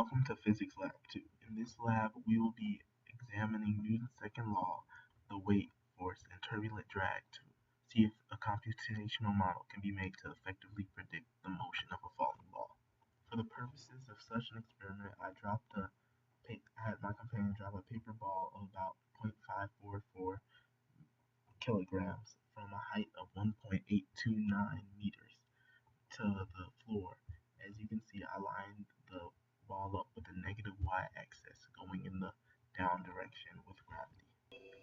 Welcome to Physics Lab 2. In this lab, we will be examining Newton's second law, the weight, force, and turbulent drag to see if a computational model can be made to effectively predict the motion of a falling ball. For the purposes of such an experiment, I had my companion drop a paper ball of about 0.544 kilograms from a height of 1.829 meters to the floor. As you can see, I lined the ball up with a negative y-axis going in the down direction with gravity.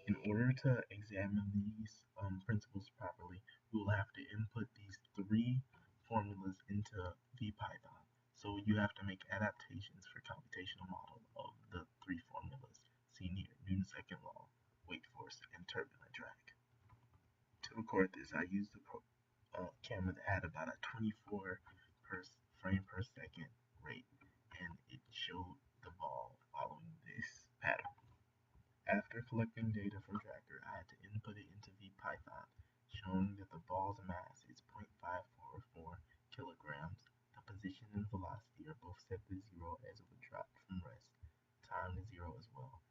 In order to examine these principles properly, we will have to input these three formulas into VPython. So you have to make adaptations for computational model of the three formulas seen here: Newton's second law, weight force, and turbulent drag. To record this, I used a camera that had about a 24 frame per second rate, and it showed the ball following this pattern. After collecting data from Tracker, I had to input it into VPython, showing that the ball's mass is 0.544 kilograms. The position and velocity are both set to zero as it would drop from rest. Time is zero as well.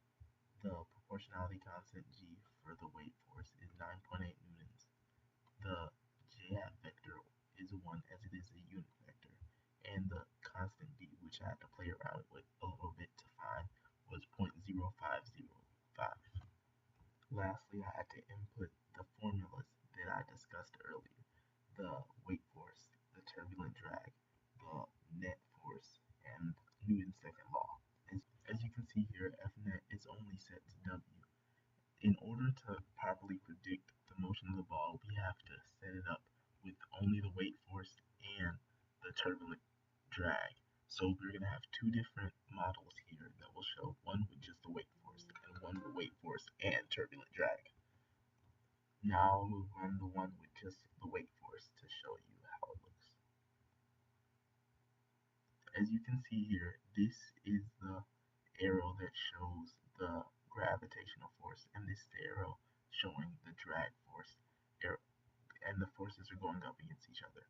The proportionality constant G for the weight force is 9.8 newtons. The j-hat vector is 1 as it is a unit vector, and the constant b, which I had to play around with a little bit to find, was 0.0505. Lastly, I had to input the formulas that I discussed earlier: the weight force, the turbulent drag, the net force, and Newton's second law. As you can see here, Fnet is only set to W. In order to properly predict the motion of the ball, we have to set it up with only the weight force and the turbulent drag. So we're going to have two different models here that will show one with just the weight force and one with weight force and turbulent drag. Now we'll run the one with just the weight force to show you how it looks. As you can see here, this is the arrow that shows the gravitational force, and this is the arrow showing the drag force, and the forces are going up against each other.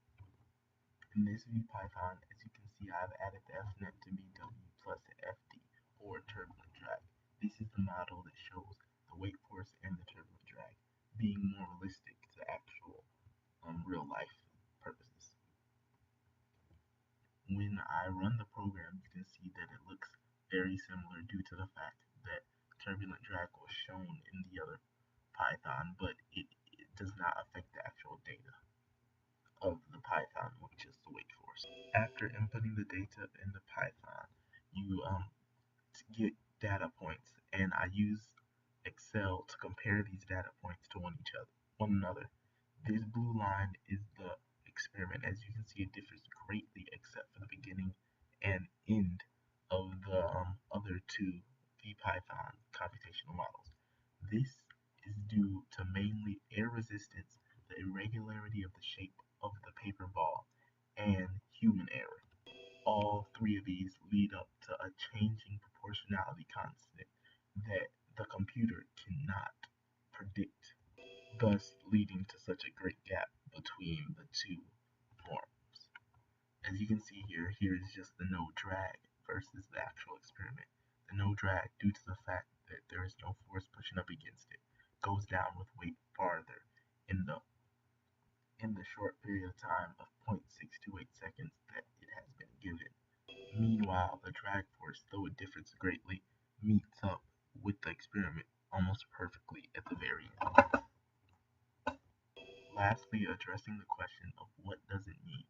In this VPython, as you can see, I've added the Fnet to be W plus Fd, or turbulent drag. This is the model that shows the weight force and the turbulent drag, being more realistic to actual real life purposes. When I run the program, you can see that it looks very similar due to the fact that turbulent drag was shown in the other Python, but it does not affect the actual data of the Python, which is the weight force. After inputting the data in the Python, you get data points, and I use Excel to compare these data points to one another. This blue line is the experiment. As you can see, it differs greatly except for the beginning and end of the other two VPython computational models. This is due to mainly air resistance, the irregularity of the shape of the paper ball, and human error. All three of these lead up to a changing proportionality constant that the computer cannot predict, thus leading to such a great gap between the two forms. As you can see here, here is just the no drag versus the actual experiment. The no drag, due to the fact that there is no force pushing up against it, goes down with weight farther in the short period of time of 0.628 seconds that it has been given. Meanwhile, the drag force, though it differs greatly, meets up with the experiment almost perfectly at the very end. Lastly, addressing the question of what does it mean.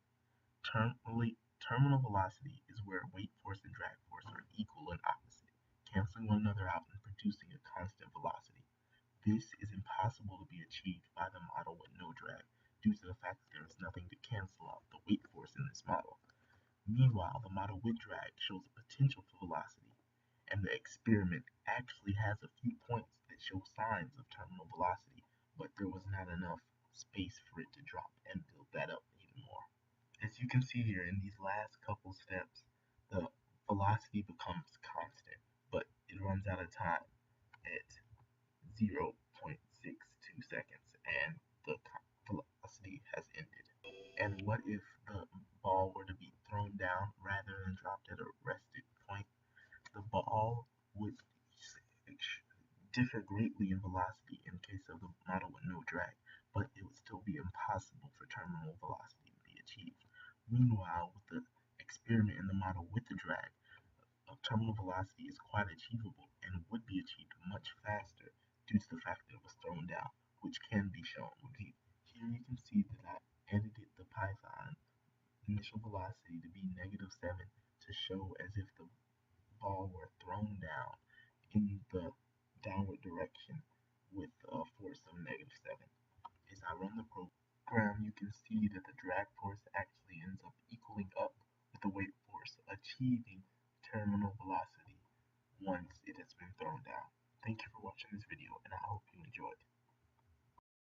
Terminal velocity is where weight force and drag force are equal and opposite, canceling one another out and producing a constant velocity. This is impossible to be achieved by the model with no drag, due to the fact that there is nothing to cancel out the weight force in this model. Meanwhile, the model with drag shows a potential for velocity, and the experiment actually has a few points that show signs of terminal velocity, but there was not enough space for it to drop and build that up even more. As you can see here, in these last couple steps, the velocity becomes constant, but it runs out of time at 0.62 seconds, and the velocity has ended. And what if the ball were to be thrown down rather than dropped at a rested point? differ greatly in velocity in case of the model with no drag, but it would still be impossible for terminal velocity to be achieved. Meanwhile, with the experiment in the model with the drag, terminal velocity is quite achievable and would be achieved much faster due to the fact that it was thrown down, which can be shown. Here you can see that I edited the Python initial velocity to be -7 to show as if the ball were thrown down in the downward direction with a force of -7. As I run the program, you can see that the drag force actually ends up equaling up with the weight force, achieving terminal